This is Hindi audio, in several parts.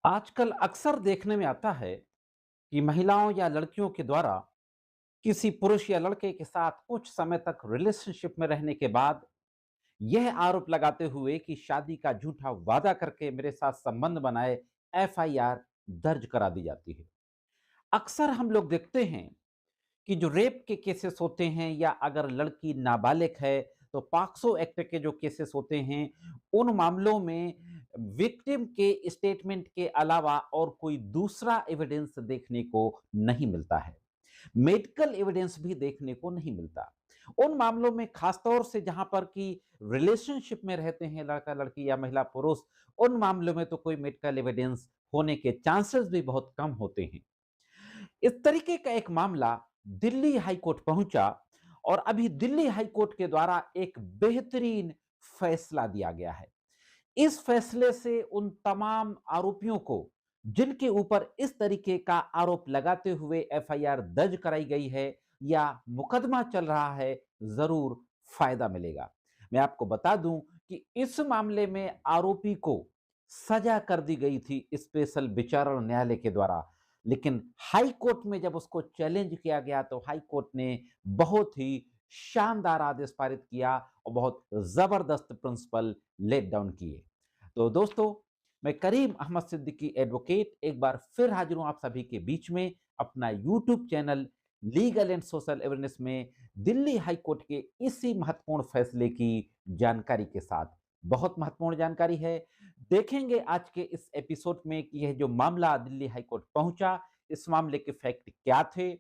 आजकल अक्सर देखने में आता है कि महिलाओं या लड़कियों के द्वारा किसी पुरुष या लड़के के साथ कुछ समय तक रिलेशनशिप में रहने के बाद यह आरोप लगाते हुए कि शादी का झूठा वादा करके मेरे साथ संबंध बनाए एफआईआर दर्ज करा दी जाती है। अक्सर हम लोग देखते हैं कि जो रेप के केसेस होते हैं या अगर लड़की नाबालिग है तो पॉक्सो एक्ट के जो केसेस होते हैं उन मामलों में विक्टिम के स्टेटमेंट के अलावा और कोई दूसरा एविडेंस देखने को नहीं मिलता है। मेडिकल एविडेंस भी देखने को नहीं मिलता उन मामलों में, खासतौर से जहां पर कि रिलेशनशिप में रहते हैं लड़का लड़की या महिला पुरुष। उन मामलों में तो कोई मेडिकल एविडेंस होने के चांसेस भी बहुत कम होते हैं। इस तरीके का एक मामला दिल्ली हाई कोर्ट पहुंचा और अभी दिल्ली हाई कोर्ट के द्वारा एक बेहतरीन फैसला दिया गया है। इस फैसले से उन तमाम आरोपियों को जिनके ऊपर इस तरीके का आरोप लगाते हुए एफआईआर दर्ज कराई गई है या मुकदमा चल रहा है, जरूर फायदा मिलेगा। मैं आपको बता दूं कि इस मामले में आरोपी को सजा कर दी गई थी स्पेशल विचारण न्यायालय के द्वारा, लेकिन हाई कोर्ट में जब उसको चैलेंज किया गया तो हाई कोर्ट ने बहुत ही शानदार आदेश पारित किया और बहुत जबरदस्त प्रिंसिपल लेट डाउन किए। तो दोस्तों, मैं करीम अहमद सिद्दीकी एडवोकेट एक बार फिर हाजिर हूं आप सभी के बीच में अपना YouTube channel legal and social awareness में दिल्ली हाई कोर्ट के इसी महत्वपूर्ण फैसले की जानकारी के साथ। बहुत महत्वपूर्ण जानकारी है। देखेंगे आज के इस एपिसोड में कि यह जो मामला दिल्ली हाई कोर्ट पहुंचा, इस मामले के फैक्ट क्या थे,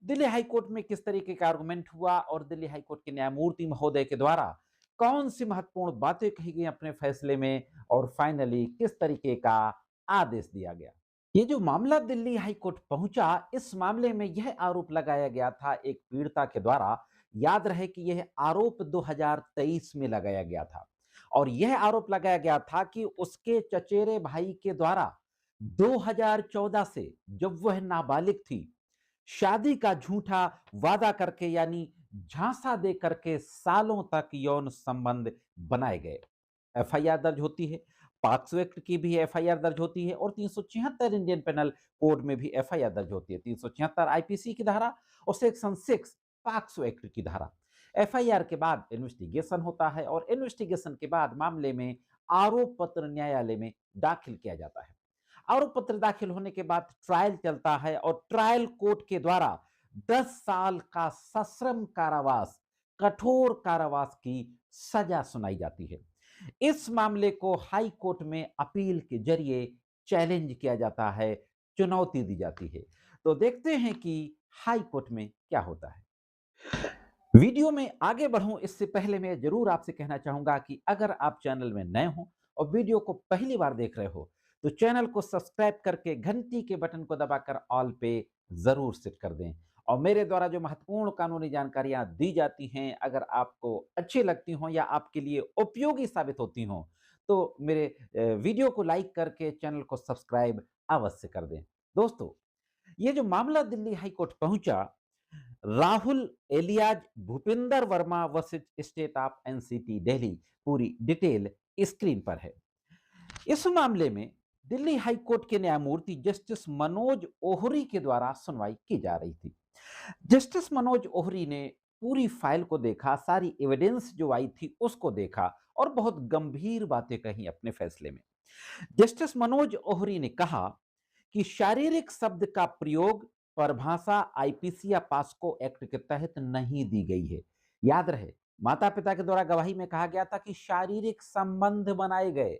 दिल्ली हाई कोर्ट में किस तरीके का आर्गुमेंट हुआ और दिल्ली हाई कोर्ट के न्यायमूर्ति महोदय के द्वारा कौन सी महत्वपूर्ण बातें कही गई अपने फैसले में और फाइनली किस तरीके का आदेश दिया गया। ये जो मामला दिल्ली हाई कोर्ट पहुंचा, इस मामले में यह आरोप लगाया गया था एक पीड़िता के द्वारा। याद रहे कि यह आरोप 2023 में लगाया गया था और यह आरोप लगाया गया था कि उसके चचेरे भाई के द्वारा 2014 से, जब वह नाबालिग थी, शादी का झूठा वादा करके यानी झांसा दे करके सालों तक यौन संबंध बनाए गए। एफआईआर दर्ज होती है, पॉक्सो एक्ट की भी एफआईआर दर्ज होती है और 376 इंडियन पेनल कोड में भी एफआईआर दर्ज होती है। 376 आईपीसी की धारा और सेक्शन 6 पॉक्सो एक्ट की धारा। एफआईआर के बाद इन्वेस्टिगेशन होता है और इन्वेस्टिगेशन के बाद मामले में आरोप पत्र न्यायालय में दाखिल किया जाता है। आरोप पत्र दाखिल होने के बाद ट्रायल चलता है और ट्रायल कोर्ट के द्वारा 10 साल का सश्रम कारावास, कठोर कारावास की सजा सुनाई जाती है। इस मामले को हाई कोर्ट में अपील के जरिए चैलेंज किया जाता है, चुनौती दी जाती है। तो देखते हैं कि हाई कोर्ट में क्या होता है। वीडियो में आगे बढ़ूं इससे पहले मैं जरूर आपसे कहना चाहूंगा कि अगर आप चैनल में नए हो और वीडियो को पहली बार देख रहे हो तो चैनल को सब्सक्राइब करके घंटी के बटन को दबाकर ऑल पे जरूर सेट कर दें। और मेरे द्वारा जो महत्वपूर्ण कानूनी जानकारियां दी जाती हैं, अगर आपको अच्छी लगती हो या आपके लिए उपयोगी साबित होती हो तो मेरे वीडियो को लाइक करके चैनल को सब्सक्राइब अवश्य कर दें। दोस्तों, ये जो मामला दिल्ली हाई कोर्ट पहुंचा, Rahul alias Bhupinder Verma versus state of NCT Delhi, पूरी डिटेल स्क्रीन पर है। इस मामले में दिल्ली हाई कोर्ट के न्यायमूर्ति जस्टिस मनोज ओहरी के द्वारा सुनवाई की जा रही थी। जस्टिस मनोज ओहरी ने पूरी फाइल को देखा, सारी एविडेंस जो आई थी उसको देखा और बहुत गंभीर बातें कही अपने फैसले में। जस्टिस मनोज ओहरी ने कहा कि शारीरिक शब्द का प्रयोग परिभाषा आईपीसी या पास्को एक्ट के तहत नहीं दी गई है। याद रहे, माता पिता के द्वारा गवाही में कहा गया था कि शारीरिक संबंध बनाए गए,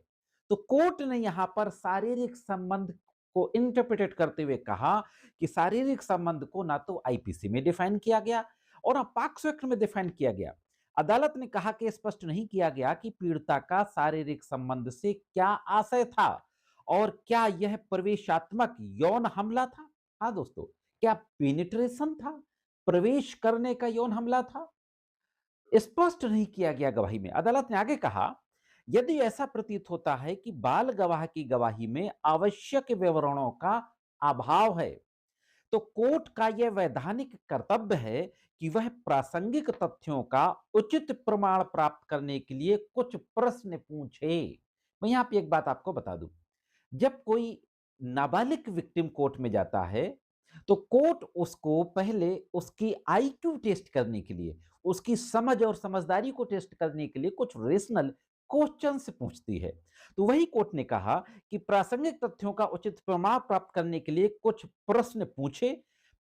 तो कोर्ट ने यहां पर शारीरिक संबंध को इंटरप्रेटेट करते हुए कहा कि शारीरिक संबंध को ना तो आईपीसी में डिफाइन किया गया और ना पॉक्सो एक्ट में डिफाइन किया गया। अदालत ने कहा कि स्पष्ट नहीं किया गया कि पीड़िता का शारीरिक संबंध से क्या आशय था और क्या यह प्रवेशात्मक यौन हमला था। हाँ दोस्तों, क्या पेनिट्रेशन था, प्रवेश करने का यौन हमला था, स्पष्ट नहीं किया गया गवाही में। अदालत ने आगे कहा, यदि ऐसा प्रतीत होता है कि बाल गवाह की गवाही में आवश्यक विवरणों का अभाव है तो कोर्ट का यह वैधानिक कर्तव्य है कि वह प्रासंगिक तथ्यों का उचित प्रमाण प्राप्त करने के लिए कुछ प्रश्न पूछे। मैं यहां पे एक बात आपको बता दूं, जब कोई नाबालिग विक्टिम कोर्ट में जाता है, तो कोर्ट उसको पहले उसकी आईक्यू टेस्ट करने के लिए, उसकी समझ और समझदारी को टेस्ट करने के लिए कुछ रेशनल क्वेश्चन पूछती है। तो वही कोर्ट ने कहा कि प्रासंगिक तथ्यों का उचित प्रमाण प्राप्त करने के लिए कुछ प्रश्न पूछे।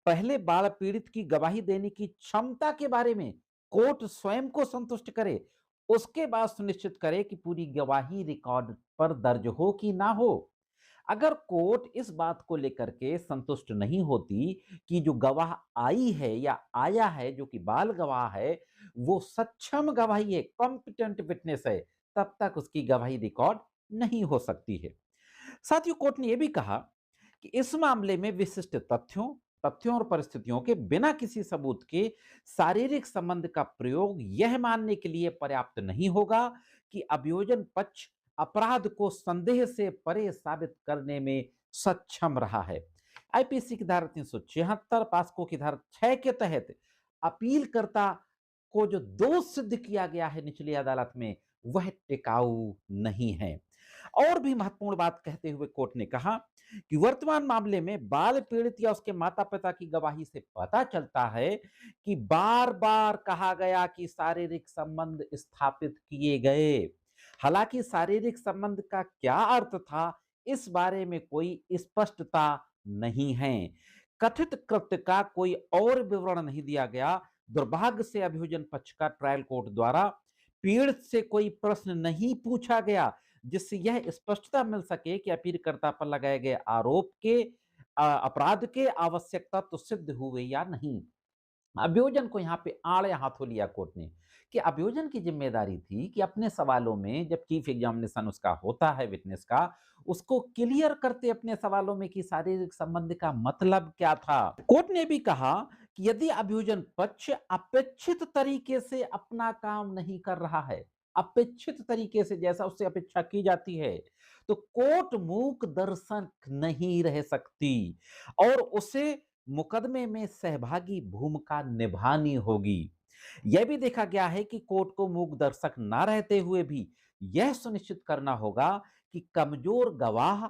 पहले बाल पीड़ित की गवाही देने की क्षमता के बारे में कोर्ट स्वयं को संतुष्ट करे, उसके बाद सुनिश्चित करे कि पूरी गवाही रिकॉर्ड पर दर्ज हो कि ना हो। अगर कोर्ट इस बात को लेकर के संतुष्ट नहीं होती कि जो गवाह आई है या आया है, जो कि बाल गवाह है, वो सक्षम गवाही है, कॉम्पिटेंट विटनेस है, तब तक उसकी गवाही रिकॉर्ड नहीं हो सकती है। साथ ही कोर्ट ने यह भी कहा कि इस मामले में विशिष्ट तथ्यों तथ्यों और परिस्थितियों के बिना किसी सबूत के शारीरिक संबंध का प्रयोग यह मानने के लिए पर्याप्त नहीं होगा कि अभियोजन पक्ष अपराध को संदेह से परे साबित करने में सक्षम रहा है। आईपीसी की धारा 376, पास्को की धारा 6 के तहत अपीलकर्ता को जो दोष सिद्ध किया गया है निचली अदालत में, वह टिकाऊ नहीं है। और भी महत्वपूर्ण बात कहते हुए कोर्ट ने कहा कि वर्तमान मामले में बाल पीड़ित या उसके माता पिता की गवाही से पता चलता है कि बार बार कहा गया कि शारीरिक संबंध स्थापित किए गए। हालांकि शारीरिक संबंध का क्या अर्थ था, इस बारे में कोई स्पष्टता नहीं है। कथित कृत्य का कोई और विवरण नहीं दिया गया। दुर्भाग्य से अभियोजन पक्ष का ट्रायल कोर्ट द्वारा पीड़ित से कोई प्रश्न नहीं पूछा गया जिससे यह स्पष्टता मिल सके कि अपीलकर्ता पर लगाए गए आरोप के अपराध के आवश्यक तत्व सिद्ध हुए या नहीं। अभियोजन को यहाँ पे आड़े हाथों लिया कोर्ट ने कि अभियोजन की जिम्मेदारी थी कि अपने सवालों में, जब चीफ एग्जामिनेशन उसका होता है विटनेस का, उसको क्लियर करते अपने सवालों में कि शारीरिक संबंध का मतलब क्या था। कोर्ट ने भी कहा कि यदि अभियोजन पक्ष अपेक्षित तरीके से अपना काम नहीं कर रहा है, अपेक्षित तरीके से जैसा उससे अपेक्षा की जाती है, तो कोर्ट मूक दर्शक नहीं रह सकती और उसे मुकदमे में सहभागी भूमिका निभानी होगी। यह भी देखा गया है कि कोर्ट को मूक दर्शक ना रहते हुए भी यह सुनिश्चित करना होगा कि कमजोर गवाह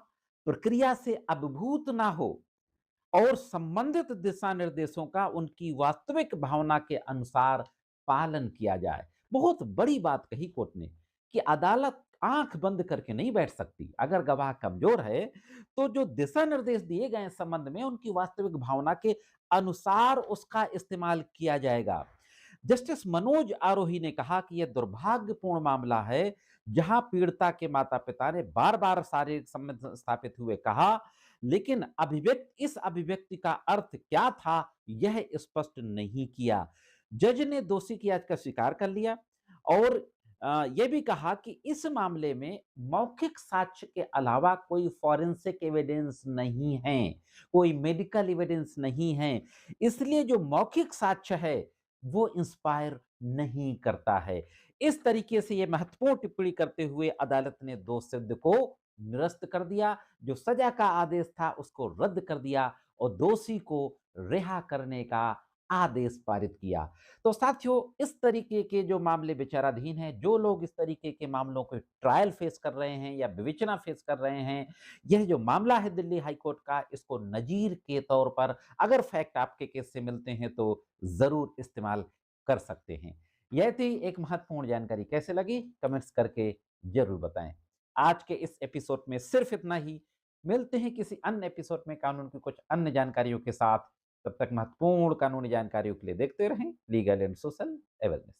प्रक्रिया से अभिभूत ना हो और संबंधित दिशा निर्देशों का उनकी वास्तविक भावना के अनुसार पालन किया जाए। बहुत बड़ी बात कही कोर्ट ने कि अदालत आंख बंद करके नहीं बैठ सकती। अगर गवाह कमजोर है तो जो दिशा निर्देश दिए गए संबंध में उनकी वास्तविक भावना के अनुसार उसका इस्तेमाल किया जाएगा। जस्टिस मनोज आरोही ने कहा कि यह दुर्भाग्यपूर्ण मामला है जहां पीड़िता के माता पिता ने बार बार शारीरिक संबंध स्थापित हुए कहा, लेकिन इस अभिव्यक्ति का अर्थ क्या था यह स्पष्ट नहीं किया। जज ने दोषी की याचिका स्वीकार कर लिया और यह भी कहा कि इस मामले में मौखिक साक्ष्य के अलावा कोई फॉरेंसिक एविडेंस नहीं है, कोई मेडिकल एविडेंस नहीं है, इसलिए जो मौखिक साक्ष्य है वो इंस्पायर नहीं करता है। इस तरीके से ये महत्वपूर्ण टिप्पणी करते हुए अदालत ने दोष सिद्ध को निरस्त कर दिया, जो सजा का आदेश था उसको रद्द कर दिया और दोषी को रिहा करने का आदेश पारित किया। तो साथियों, इस तरीके के जो मामले विचाराधीन हैं, जो लोग इस तरीके के मामलों को ट्रायल फेस कर रहे हैं या विवेचना फेस कर रहे हैं, यह जो मामला है दिल्ली हाई कोर्ट का, इसको नजीर के तौर पर अगर फैक्ट आपके केस से मिलते हैं तो जरूर इस्तेमाल कर सकते हैं। यह थी एक महत्वपूर्ण जानकारी। कैसे लगी कमेंट्स करके जरूर बताएं। आज के इस एपिसोड में सिर्फ इतना ही। मिलते हैं किसी अन्य एपिसोड में कानून की कुछ अन्य जानकारियों के साथ। तब तक महत्वपूर्ण कानूनी जानकारियों के लिए देखते रहें लीगल एंड सोशल अवेयरनेस।